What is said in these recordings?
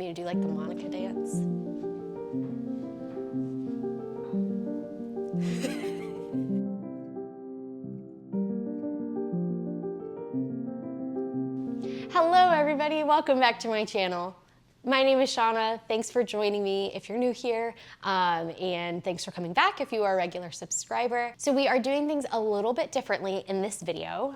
me to do like the Monica dance? Hello everybody, welcome back to my channel. My name is Shauna. Thanks for joining me if you're new here, and thanks for coming back if you are a regular subscriber. So we are doing things a little bit differently in this video.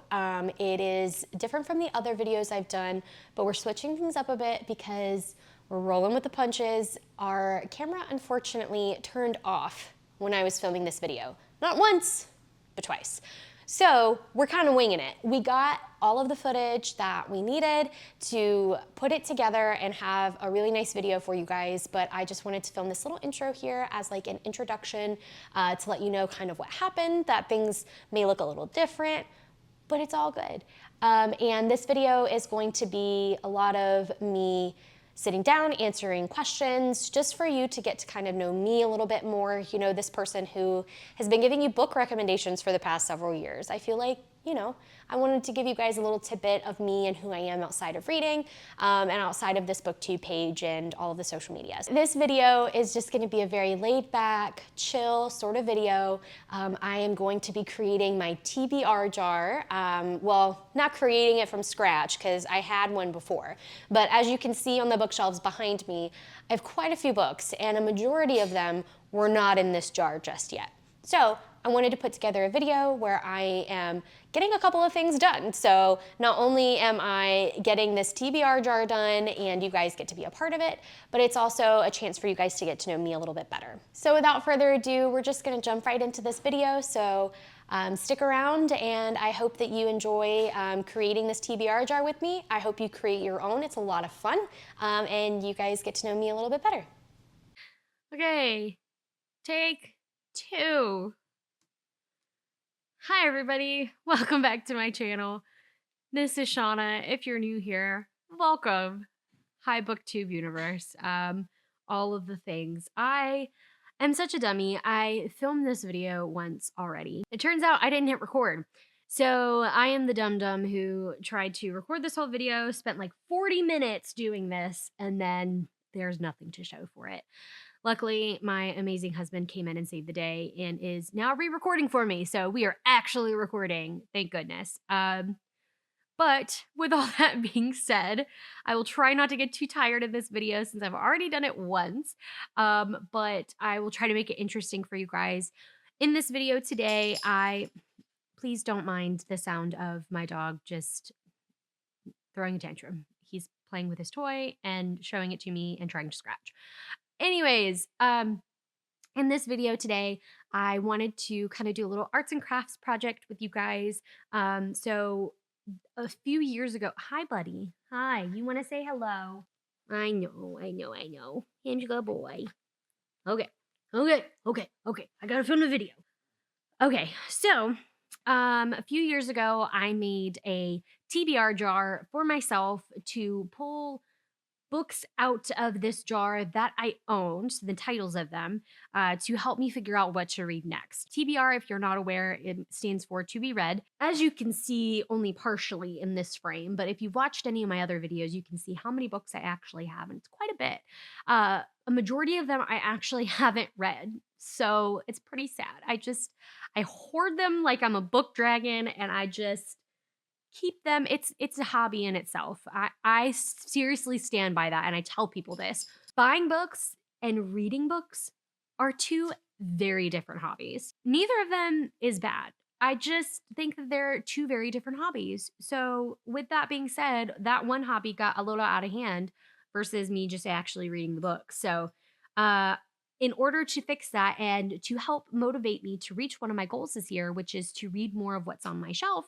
It is different from the other videos I've done, but we're switching things up a bit because we're rolling with the punches. Our camera unfortunately turned off when I was filming this video. Not once, but twice. So we're kind of winging it. We got all of the footage that we needed to put it together and have a really nice video for you guys, but I just wanted to film this little intro here as like an introduction to let you know kind of what happened, that things may look a little different, but it's all good. And this video is going to be a lot of me sitting down, answering questions, just for you to get to kind of know me a little bit more. You know, this person who has been giving you book recommendations for the past several years. I feel like, you know, I wanted to give you guys a little tidbit of me and who I am outside of reading and outside of this booktube page and all of the social medias. This video is just gonna be a very laid back, chill sort of video. I am going to be creating my TBR jar. Well, not creating it from scratch because I had one before, but as you can see on the bookshelves behind me, I have quite a few books and a majority of them were not in this jar just yet. So I wanted to put together a video where I am getting a couple of things done. So not only am I getting this TBR jar done and you guys get to be a part of it, but it's also a chance for you guys to get to know me a little bit better. So without further ado, we're just gonna jump right into this video. So stick around and I hope that you enjoy creating this TBR jar with me. I hope you create your own. It's a lot of fun and you guys get to know me a little bit better. Okay, take two. Hi everybody, welcome back to my channel. This is Shauna. If you're new here, welcome. Hi BookTube universe. All of the things. I am such a dummy. I filmed this video once already. It turns out I didn't hit record. So I am the dum-dum who tried to record this whole video, spent like 40 minutes doing this, and then there's nothing to show for it. Luckily, my amazing husband came in and saved the day and is now re-recording for me. So we are actually recording, thank goodness. But with all that being said, I will try not to get too tired of this video since I've already done it once. But I will try to make it interesting for you guys. In this video today, please don't mind the sound of my dog just throwing a tantrum. He's playing with his toy and showing it to me and trying to scratch. Anyways, in this video today, I wanted to kind of do a little arts and crafts project with you guys. So a few years ago, hi buddy, hi, you want to say hello? I know. Angela boy. Okay, I gotta film the video. Okay, so a few years ago, I made a TBR jar for myself to pull books out of this jar that I owned, so the titles of them, to help me figure out what to read next. TBR, if you're not aware, it stands for to be read. As you can see, only partially in this frame, but if you've watched any of my other videos, you can see how many books I actually have, and it's quite a bit. A majority of them I actually haven't read, so it's pretty sad. I hoard them like I'm a book dragon, and I just keep them. It's a hobby in itself. I seriously stand by that, and I tell people this. Buying books and reading books are two very different hobbies. Neither of them is bad. I just think that they're two very different hobbies. So with that being said, that one hobby got a little out of hand versus me just actually reading the book. So in order to fix that and to help motivate me to reach one of my goals this year, which is to read more of what's on my shelf,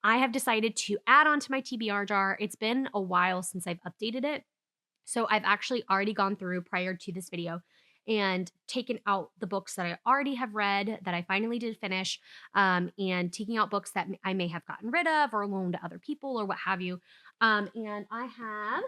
I have decided to add on to my TBR jar. It's been a while since I've updated it. So I've actually already gone through prior to this video and taken out the books that I already have read that I finally did finish, and taking out books that I may have gotten rid of or loaned to other people or what have you. And I have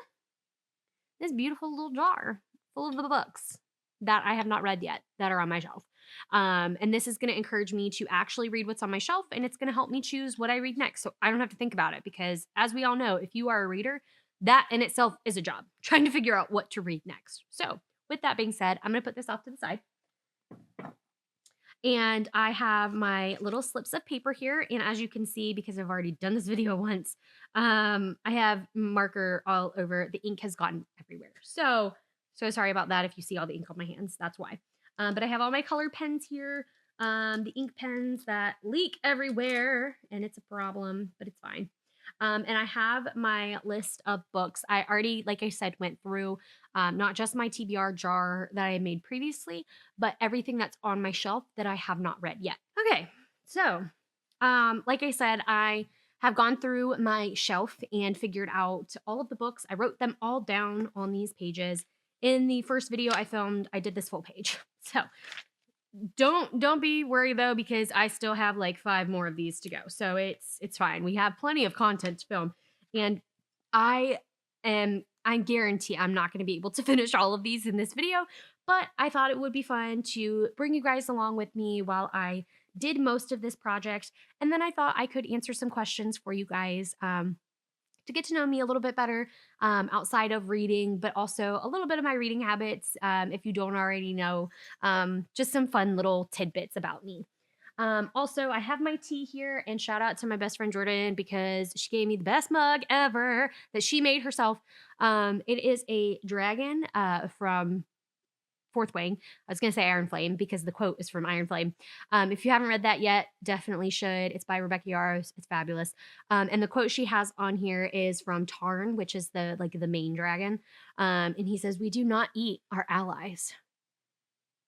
this beautiful little jar full of the books that I have not read yet that are on my shelf. And this is going to encourage me to actually read what's on my shelf, and it's going to help me choose what I read next. So I don't have to think about it because, as we all know, if you are a reader, that in itself is a job, trying to figure out what to read next. So, with that being said, I'm going to put this off to the side. And I have my little slips of paper here. And as you can see, because I've already done this video once, I have marker all over. The ink has gotten everywhere. So sorry about that. If you see all the ink on my hands, that's why. But I have all my colored pens here. The ink pens that leak everywhere, and it's a problem, but it's fine. And I have my list of books. I already, like I said, went through not just my TBR jar that I made previously, but everything that's on my shelf that I have not read yet. Okay, so like I said, I have gone through my shelf and figured out all of the books. I wrote them all down on these pages. In the first video I filmed, I did this full page. So don't be worried though, because I still have like 5 more of these to go. So it's fine. We have plenty of content to film. And I guarantee I'm not going to be able to finish all of these in this video, but I thought it would be fun to bring you guys along with me while I did most of this project. And then I thought I could answer some questions for you guys to get to know me a little bit better outside of reading, but also a little bit of my reading habits if you don't already know, just some fun little tidbits about me. Also, I have my tea here, and shout out to my best friend Jordan because she gave me the best mug ever that she made herself. It is a dragon from Fourth Wing. I was going to say Iron Flame because the quote is from Iron Flame. If you haven't read that yet, definitely should. It's by Rebecca Yarros. It's fabulous. And the quote she has on here is from Tarn, which is the main dragon. And he says, "We do not eat our allies."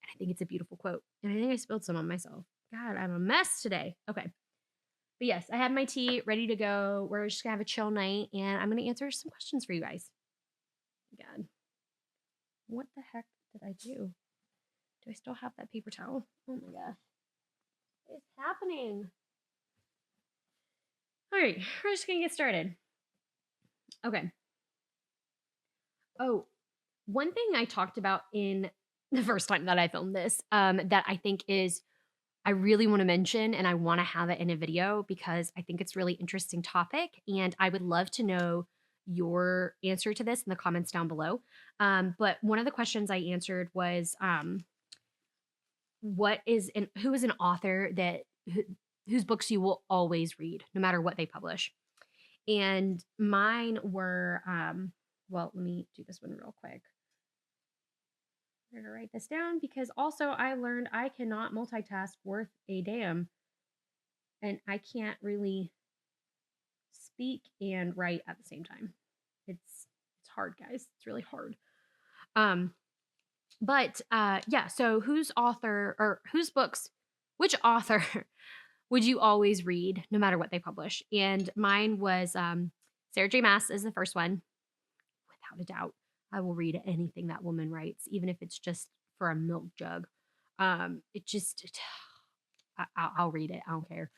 And I think it's a beautiful quote. And I think I spilled some on myself. God, I'm a mess today. Okay. But yes, I have my tea ready to go. We're just going to have a chill night, and I'm going to answer some questions for you guys. God. What the heck did I do? Do I still have that paper towel? Oh my gosh. What is happening? All right, we're just going to get started. Okay. Oh, one thing I talked about in the first time that I filmed this that I think is I really want to mention, and I want to have it in a video because I think it's a really interesting topic, and I would love to know your answer to this in the comments down below. But one of the questions I answered was, who is an author whose books you will always read, no matter what they publish? And mine were, well, let me do this one real quick. I'm going to write this down because also I learned I cannot multitask worth a damn. And I can't really speak and write at the same time. It's hard, guys. It's really hard. But yeah, so which author would you always read no matter what they publish? And mine was Sarah J. Maas is the first one. Without a doubt, I will read anything that woman writes, even if it's just for a milk jug. I'll read it. I don't care.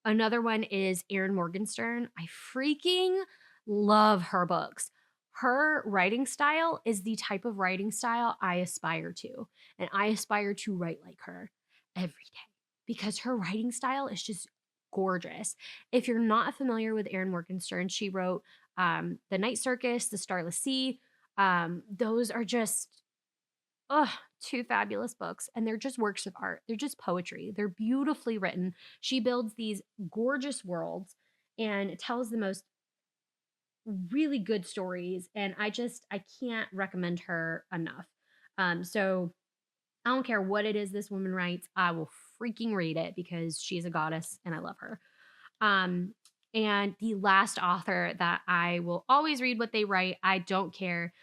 Another one is Erin Morgenstern. I freaking love her books. Her writing style is the type of writing style I aspire to. And I aspire to write like her every day because her writing style is just gorgeous. If you're not familiar with Erin Morgenstern, she wrote The Night Circus, The Starless Sea. Those are just two fabulous books, and they're just works of art. They're just poetry. They're beautifully written. She builds these gorgeous worlds and tells the most really good stories, and I can't recommend her enough. So I don't care what it is this woman writes, I will freaking read it because she's a goddess and I love her. And the last author that I will always read what they write, I don't care,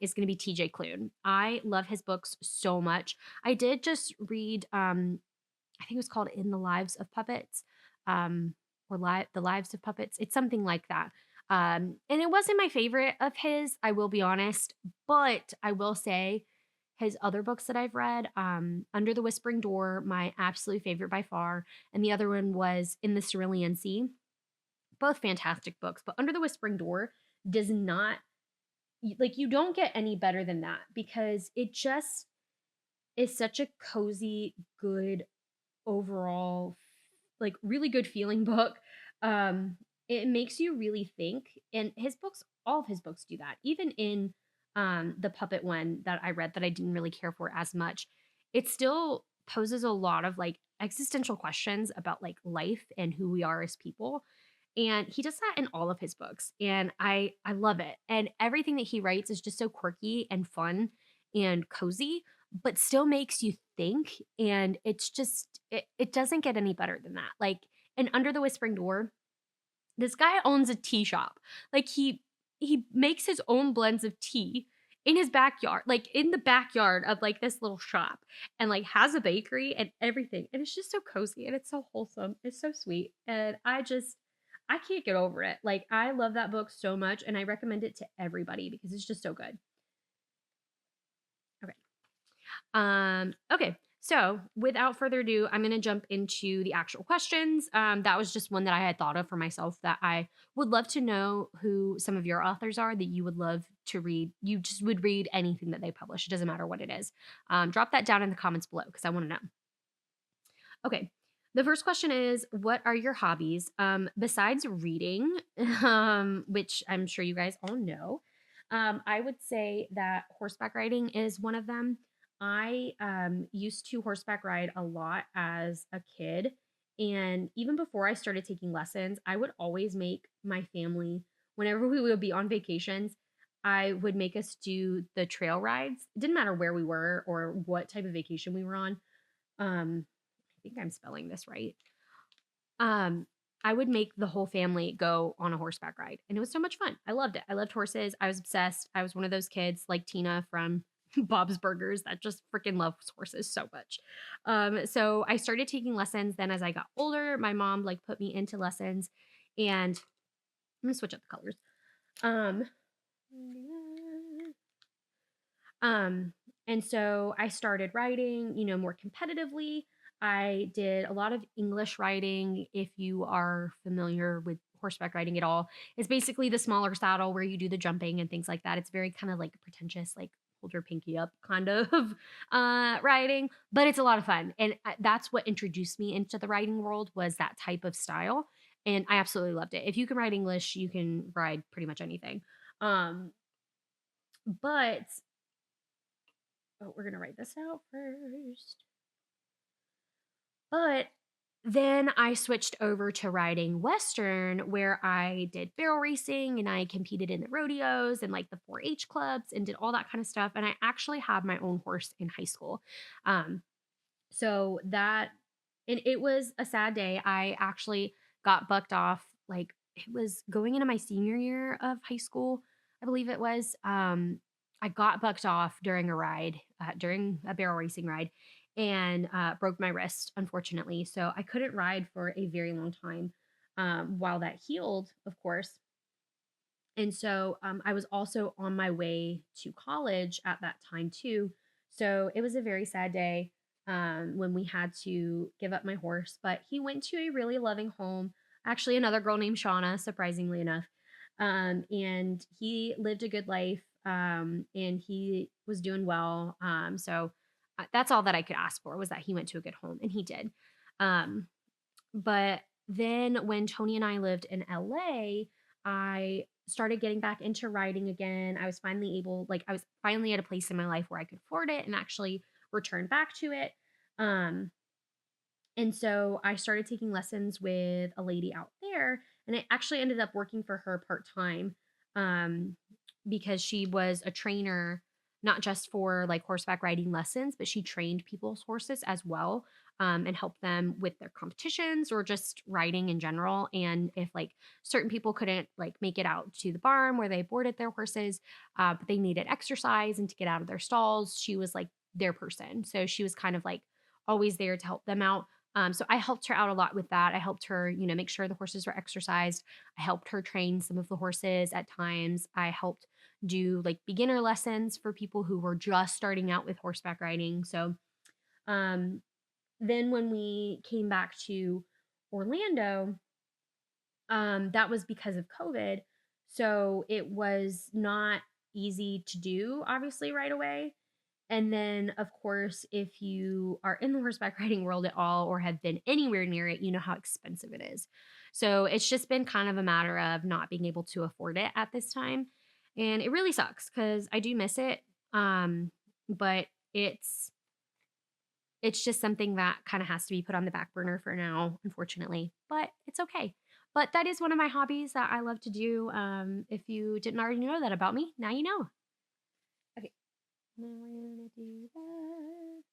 is going to be TJ Klune. I love his books so much. I did just read, I think it was called In the Lives of Puppets, or The Lives of Puppets. It's something like that. And it wasn't my favorite of his, I will be honest, but I will say his other books that I've read, Under the Whispering Door, my absolute favorite by far, and the other one was In the Cerulean Sea. Both fantastic books, but Under the Whispering Door does not, like, you don't get any better than that because it just is such a cozy, good overall, like really good feeling book. it makes you really think. And his books, all of his books do that. Even in the puppet one that I read that I didn't really care for as much, it still poses a lot of like existential questions about like life and who we are as people. And he does that in all of his books. And I love it. And everything that he writes is just so quirky and fun and cozy, but still makes you think. And it's just it doesn't get any better than that. Like, and Under the Whispering Door, this guy owns a tea shop. Like he makes his own blends of tea in his backyard, like in the backyard of like this little shop, and like has a bakery and everything. And it's just so cozy and it's so wholesome. It's so sweet. And I can't get over it. Like I love that book so much and I recommend it to everybody because it's just so good. Okay. Okay. So without further ado, I'm going to jump into the actual questions. That was just one that I had thought of for myself that I would love to know who some of your authors are that you would love to read. You just would read anything that they publish. It doesn't matter what it is. Drop that down in the comments below because I want to know. Okay. The first question is, what are your hobbies? Besides reading, which I'm sure you guys all know, I would say that horseback riding is one of them. I used to horseback ride a lot as a kid. And even before I started taking lessons, I would always make my family, whenever we would be on vacations, I would make us do the trail rides. It didn't matter where we were or what type of vacation we were on. I think I'm spelling this right. Um, I would make the whole family go on a horseback ride, and it was so much fun. I loved it. I loved horses. I was obsessed. I was one of those kids like Tina from Bob's Burgers that just freaking loves horses so much. So I started taking lessons. Then as I got older, my mom like put me into lessons, and I'm gonna switch up the colors. Um, Um, and so I started writing, more competitively. I did a lot of English writing. If you are familiar with horseback riding at all, it's basically the smaller saddle where you do the jumping and things like that. It's very kind of like pretentious, like hold your pinky up kind of riding, but it's a lot of fun. And that's what introduced me into the riding world was that type of style. And I absolutely loved it. If you can ride English, you can ride pretty much anything. Um, but Oh, we're gonna write this out first. But then I switched over to riding Western, where I did barrel racing and I competed in the rodeos and like the 4-H clubs and did all that kind of stuff. And I actually had my own horse in high school. Um, so that, and it was a sad day. I actually got bucked off. Like it was going into my senior year of high school, I believe it was. I got bucked off during a ride, during a barrel racing ride, and broke my wrist, unfortunately. So I couldn't ride for a very long time while that healed, of course. And so I was also on my way to college at that time too. So it was a very sad day when we had to give up my horse, but he went to a really loving home. Actually, another girl named Shauna, surprisingly enough. And he lived a good life and he was doing well. So that's all that I could ask for was that he went to a good home and he did. Um, but then when Tony and I lived in LA, I started getting back into writing again. I was finally at a place in my life where I could afford it and actually return back to it. Um, and so I started taking lessons with a lady out there, and I actually ended up working for her part time um, because she was a trainer, not just for like horseback riding lessons, but she trained people's horses as well and helped them with their competitions or just riding in general. And if like certain people couldn't like make it out to the barn where they boarded their horses, but they needed exercise and to get out of their stalls, she was like their person. So she was kind of like always there to help them out. So I helped her out a lot with that. I helped her, make sure the horses were exercised. I helped her train some of the horses at times. I helped do like beginner lessons for people who were just starting out with horseback riding. So um, then when we came back to Orlando, that was because of COVID. So it was not easy to do, obviously, right away. And then, of course, if you are in the horseback riding world at all or have been anywhere near it, you know how expensive it is. So it's just been kind of a matter of not being able to afford it at this time. And it really sucks because I do miss it. But it's just something that kind of has to be put on the back burner for now, unfortunately. But it's okay. But that is one of my hobbies that I love to do. If you didn't already know that about me, now you know. Okay, now we're gonna do that.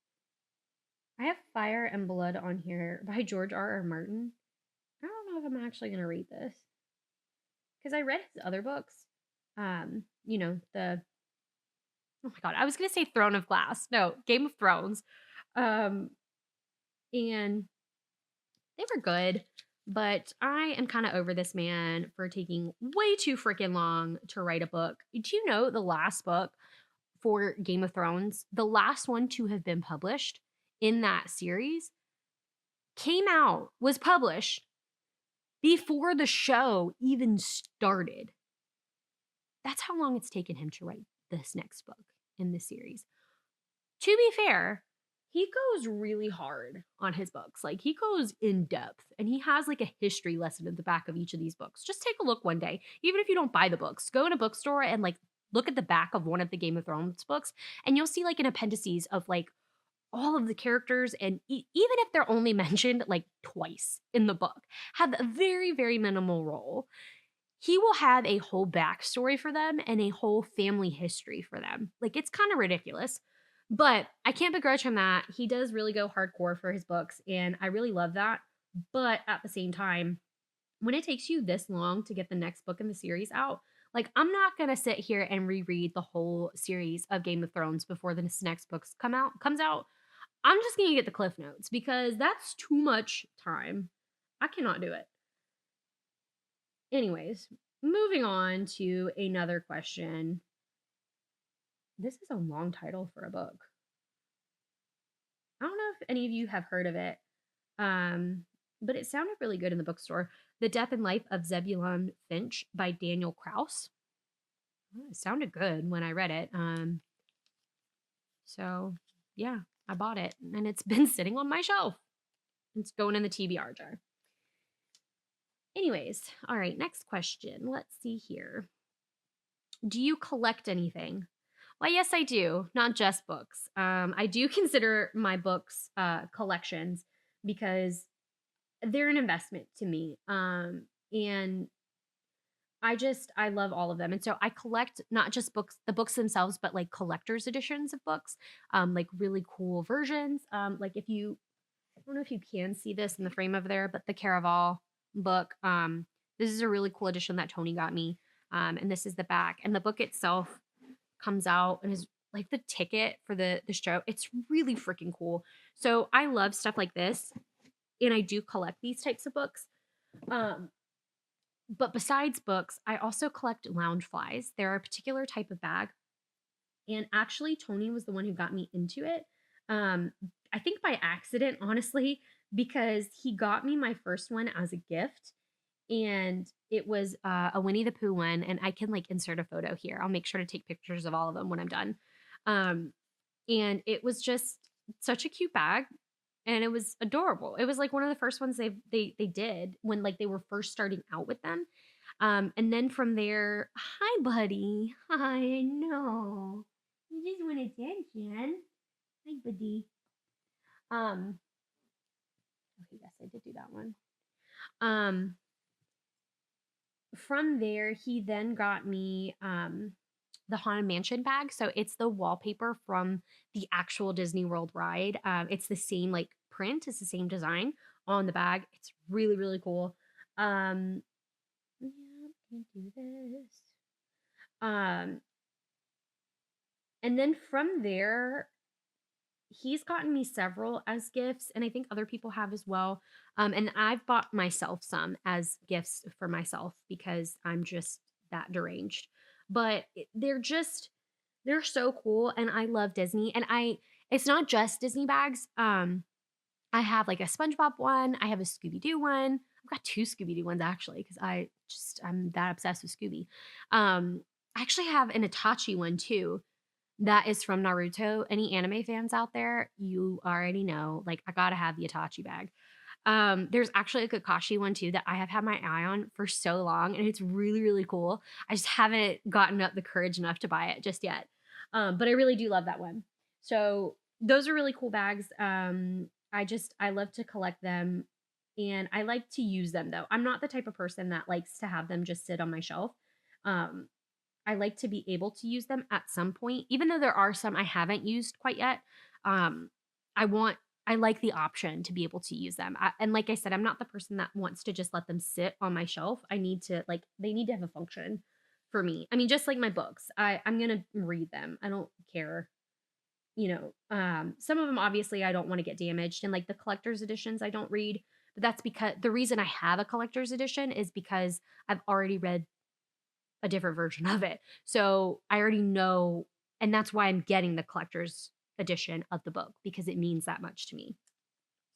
I have Fire and Blood on here by George R. R. Martin. I don't know if I'm actually gonna read this because I read his other books. The oh my god, I was gonna say Throne of Glass. No, Game of Thrones. Um, and they were good, but I am kind of over this man for taking way too freaking long to write a book. Do you know the last book for Game of Thrones, the last one to have been published in that series, came out, was published before the show even started? That's how long it's taken him to write this next book in the series. To be fair, he goes really hard on his books. Like he goes in depth and he has like a history lesson at the back of each of these books. Just take a look one day. Even if you don't buy the books, go in a bookstore and like look at the back of one of the Game of Thrones books and you'll see like an appendices of like all of the characters and even if they're only mentioned like twice in the book, have a very very minimal role. He will have a whole backstory for them and a whole family history for them. Like it's kind of ridiculous. But I can't begrudge him that. He does really go hardcore for his books, and I really love that. But at the same time, when it takes you this long to get the next book in the series out, like I'm not gonna sit here and reread the whole series of Game of Thrones before this next book comes out. I'm just gonna get the cliff notes because that's too much time. I cannot do it. Anyways, moving on to another question. This is a long title for a book. I don't know if any of you have heard of it, um, but it sounded really good in the bookstore. The Death and Life of Zebulon Finch by Daniel Kraus. Oh, it sounded good when I read it. So yeah, I bought it and it's been sitting on my shelf. It's going in the TBR jar. Anyways, all right, next question. Let's see here. Do you collect anything? Well, yes, I do. Not just books. I do consider my books collections because they're an investment to me. And I love all of them. And so I collect not just books, the books themselves, but like collector's editions of books, like really cool versions. Like I don't know if you can see this in the frame over there, but the Caraval book. This is a really cool edition that Tony got me. And this is the back. And the book itself comes out and is like the ticket for the show. It's really freaking cool. So I love stuff like this. And I do collect these types of books. But besides books, I also collect lounge flies. They're a particular type of bag. And actually, Tony was the one who got me into it. Um, I think by accident, honestly, because he got me my first one as a gift. And it was a Winnie the Pooh one. And I can like insert a photo here. I'll make sure to take pictures of all of them when I'm done. Um, and it was just such a cute bag and it was adorable. It was like one of the first ones they did when like they were first starting out with them. And then from there, hi buddy. I know. You just want attention. Hi buddy. Um okay, yes, I did do that one. Um from there, he then got me the Haunted Mansion bag. So it's the wallpaper from the actual Disney World ride. It's the same like print, it's the same design on the bag. It's really, really cool. Yeah, can do this. Um, and then from there, he's gotten me several as gifts, and I think other people have as well. And I've bought myself some as gifts for myself because I'm just that deranged. But they're so cool, and I love Disney. And it's not just Disney bags. I have like a SpongeBob one. I have a Scooby Doo one. I've got two Scooby Doo ones actually because I'm that obsessed with Scooby. I actually have an Itachi one too that is from Naruto. Any anime fans out there, you already know, like, I gotta have the Itachi bag. There's actually a Kakashi one too that I have had my eye on for so long, and it's really, really cool. I just haven't gotten up the courage enough to buy it just yet. But I really do love that one. So those are really cool bags. I love to collect them, and I like to use them though. I'm not the type of person that likes to have them just sit on my shelf. Um, I like to be able to use them at some point, even though there are some I haven't used quite yet. Um, I want I like the option to be able to use them. And like I said, I'm not the person that wants to just let them sit on my shelf. I need to like they need to have a function for me. I mean, just like my books, I'm gonna read them. I don't care. Some of them obviously I don't want to get damaged, and like the collector's editions I don't read. But that's because the reason I have a collector's edition is because I've already read a different version of it. So I already know, and that's why I'm getting the collector's edition of the book because it means that much to me.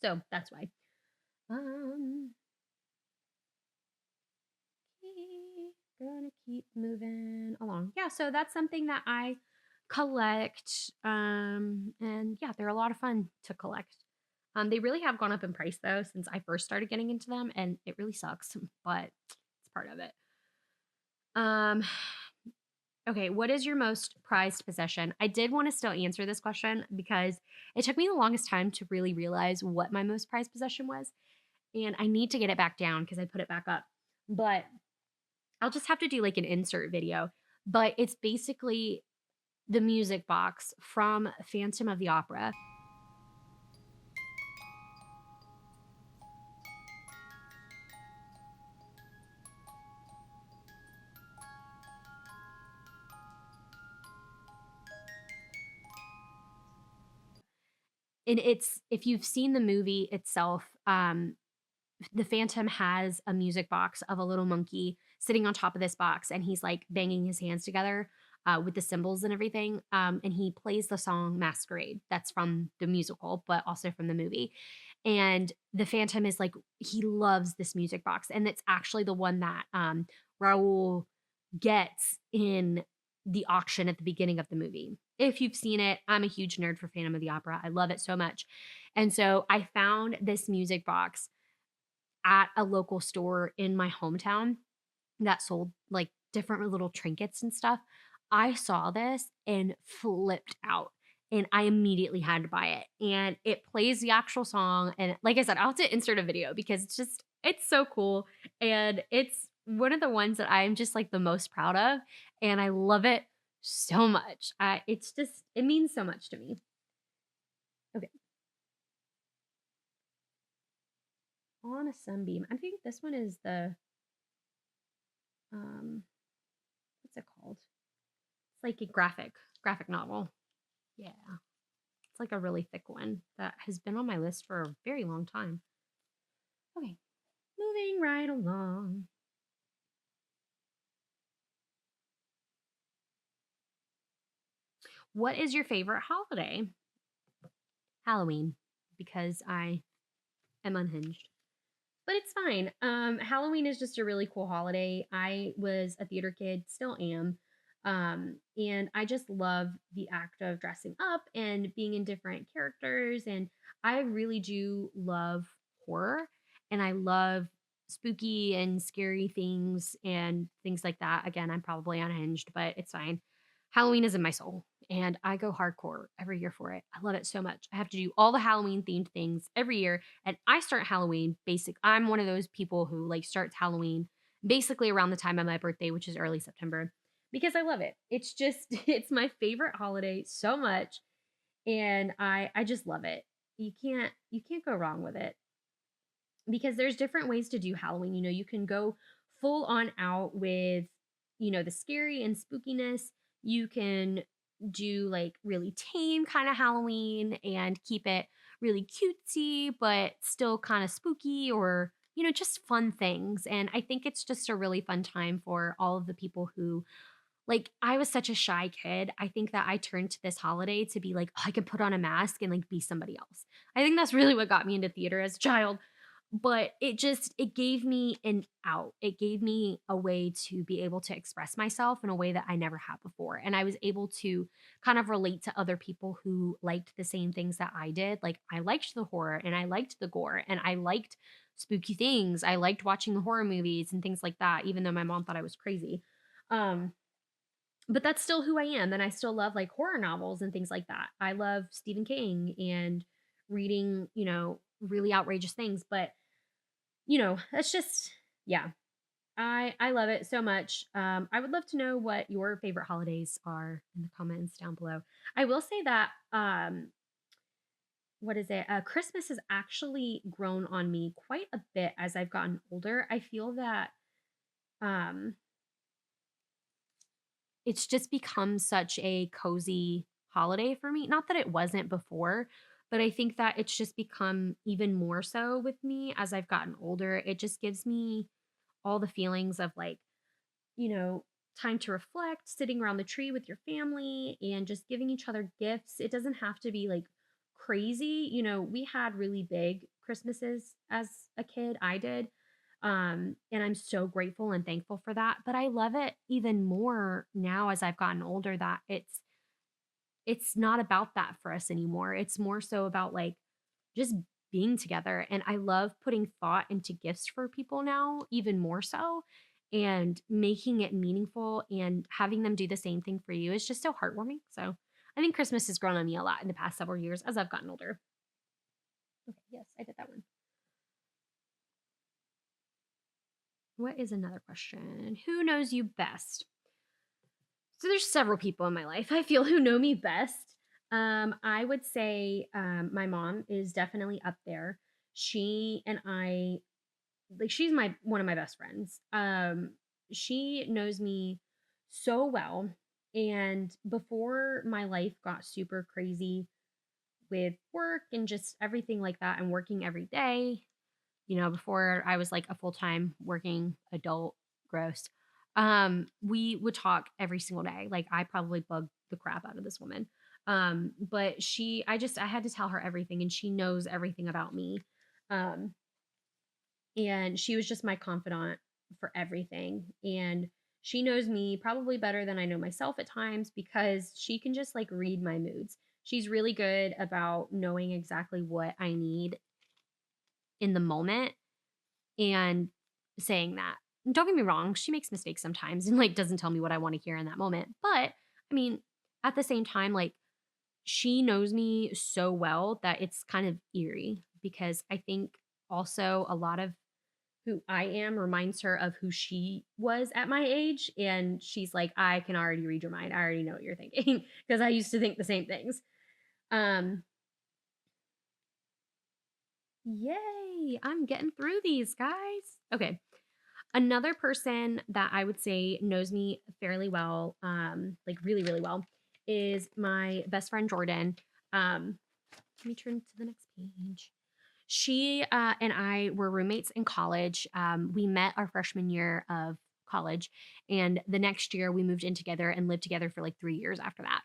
So that's why. Um, gonna keep moving along. Yeah, so that's something that I collect. And yeah, they're a lot of fun to collect. They really have gone up in price though since I first started getting into them, and it really sucks, but it's part of it. Um, Okay, what is your most prized possession? I did want to still answer this question because it took me the longest time to really realize what my most prized possession was. And I need to get it back down because I put it back up. But I'll just have to do like an insert video. But it's basically the music box from Phantom of the Opera. And it's, if you've seen the movie itself, the Phantom has a music box of a little monkey sitting on top of this box, and he's like banging his hands together with the cymbals and everything. And he plays the song Masquerade. That's from the musical, but also from the movie. And the Phantom is like, he loves this music box. And it's actually the one that Raoul gets in the auction at the beginning of the movie. If you've seen it, I'm a huge nerd for Phantom of the Opera. I love it so much. And so I found this music box at a local store in my hometown that sold like different little trinkets and stuff. I saw this and flipped out. And I immediately had to buy it. And it plays the actual song. And like I said, I'll have to insert a video because it's so cool. And it's one of the ones that I'm just like the most proud of. And I love it so much. It means so much to me. Okay. On a sunbeam. I think this one is the um what's it called? It's like a graphic novel. Yeah. It's like a really thick one that has been on my list for a very long time. Okay. Moving right along. What is your favorite holiday? Halloween, because I am unhinged. But it's fine. Halloween is just a really cool holiday. I was a theater kid, still am. And I just love the act of dressing up and being in different characters. And I really do love horror, and I love spooky and scary things and things like that. Again, I'm probably unhinged, but it's fine. Halloween is in my soul, and I go hardcore every year for it. I love it so much. I have to do all the Halloween themed things every year, and I start Halloween I'm one of those people who like starts Halloween basically around the time of my birthday, which is early September, because I love it. It's just it's my favorite holiday so much, and I just love it. You can't go wrong with it because there's different ways to do Halloween. You can go full on out with, the scary and spookiness. You can do like really tame kind of Halloween and keep it really cutesy, but still kind of spooky, or, just fun things. And I think it's just a really fun time for all of the people who, like, I was such a shy kid. I think that I turned to this holiday to be like, oh, I can put on a mask and like be somebody else. I think that's really what got me into theater as a child. but it gave me an out. It gave me a way to be able to express myself in a way that I never had before. And I was able to kind of relate to other people who liked the same things that I did. Like I liked the horror and I liked the gore and I liked spooky things. I liked watching the horror movies and things like that, even though my mom thought I was crazy. Um, but that's still who I am. And I still love like horror novels and things like that. I love Stephen King and reading, really outrageous things. But that's just, yeah, I love it so much. I would love to know what your favorite holidays are in the comments down below. I will say that what is it? Christmas has actually grown on me quite a bit as I've gotten older. I feel that um it's just become such a cozy holiday for me. Not that it wasn't before, but I think that it's just become even more so with me as I've gotten older. It just gives me all the feelings of like, you know, time to reflect, sitting around the tree with your family and just giving each other gifts. It doesn't have to be like crazy. We had really big Christmases as a kid. I did. And I'm so grateful and thankful for that. But I love it even more now as I've gotten older that it's not about that for us anymore. It's more so about like just being together. And I love putting thought into gifts for people now, even more so, and making it meaningful and having them do the same thing for you is just so heartwarming. So I think Christmas has grown on me a lot in the past several years as I've gotten older. Okay, yes, I did that one. What is another question? Who knows you best? So there's several people in my life I feel who know me best. I would say my mom is definitely up there. She and I, like, she's my one of my best friends. She knows me so well, and before my life got super crazy with work and just everything like that, and working every day, before I was like a full-time working adult, gross. We would talk every single day. Like I probably bugged the crap out of this woman. But I had to tell her everything and she knows everything about me. Um, and she was just my confidant for everything. And she knows me probably better than I know myself at times because she can just like read my moods. She's really good about knowing exactly what I need in the moment and saying that. Don't get me wrong, she makes mistakes sometimes and like doesn't tell me what I want to hear in that moment. But I mean, at the same time, like she knows me so well that it's kind of eerie because I think also a lot of who I am reminds her of who she was at my age. And she's like, I can already read your mind. I already know what you're thinking because I used to think the same things. Um, Yay, I'm getting through these, guys. Okay. Another person that I would say knows me fairly well, like really, really well, is my best friend Jordan. Let me turn to the next page. She and I were roommates in college. We met our freshman year of college, and the next year we moved in together and lived together for like 3 years after that.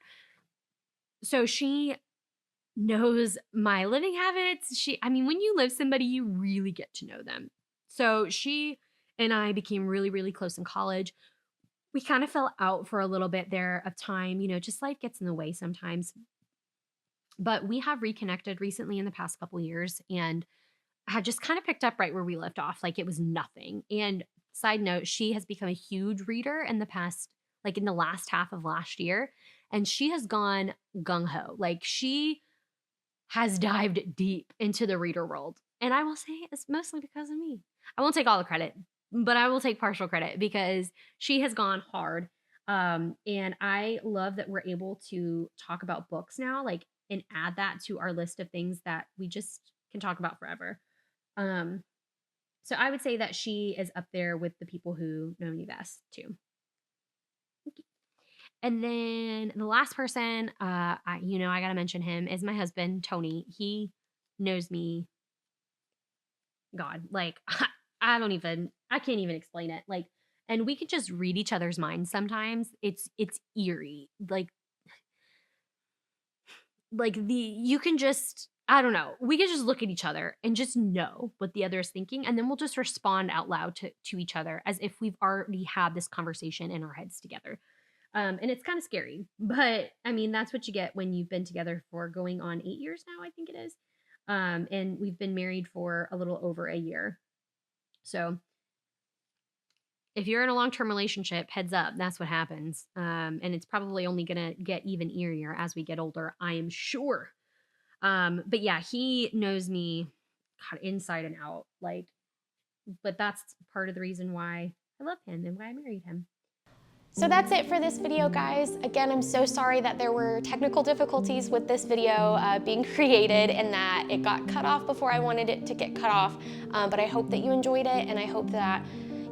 So she knows my living habits. I mean, when you live somebody, you really get to know them. So she and I became really, really close in college. We kind of fell out for a little bit there of time, just life gets in the way sometimes. But we have reconnected recently in the past couple years and had just kind of picked up right where we left off. Like it was nothing. And side note, she has become a huge reader in the past, like in the last half of last year. And she has gone gung ho. Like she has dived deep into the reader world. And I will say it's mostly because of me. I won't take all the credit, but I will take partial credit because she has gone hard. And I love that we're able to talk about books now, like, and add that to our list of things that we just can talk about forever. Um, so I would say that she is up there with the people who know me best too. And then the last person, I gotta mention him is my husband, Tony. He knows me, God, like I can't even explain it. Like, and we could just read each other's minds sometimes. It's eerie. Like you can just, I don't know. We could just look at each other and just know what the other is thinking, and then we'll just respond out loud to each other as if we've already had this conversation in our heads together. And it's kind of scary, but I mean, that's what you get when you've been together for going on 8 years now, I think it is. And we've been married for a little over a year. So if you're in a long-term relationship, heads up, that's what happens. And it's probably only gonna get even eerier as we get older, I am sure. But yeah, he knows me, God, inside and out. Like, but that's part of the reason why I love him and why I married him. So that's it for this video, guys. Again, I'm so sorry that there were technical difficulties with this video being created and that it got cut off before I wanted it to get cut off. But I hope that you enjoyed it, and I hope that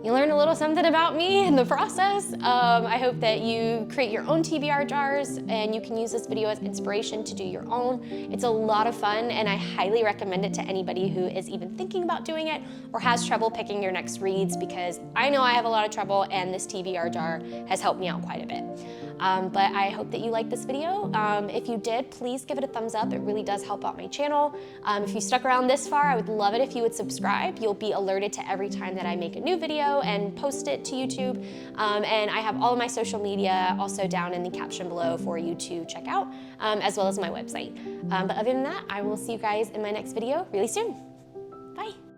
you learned a little something about me in the process. I hope that you create your own TBR jars and you can use this video as inspiration to do your own. It's a lot of fun, and I highly recommend it to anybody who is even thinking about doing it or has trouble picking your next reads, because I know I have a lot of trouble, and this TBR jar has helped me out quite a bit. But I hope that you liked this video. If you did, please give it a thumbs up. It really does help out my channel. If you stuck around this far, I would love it if you would subscribe. You'll be alerted to every time that I make a new video and post it to YouTube. And I have all of my social media also down in the caption below for you to check out, as well as my website. But other than that, I will see you guys in my next video really soon. Bye.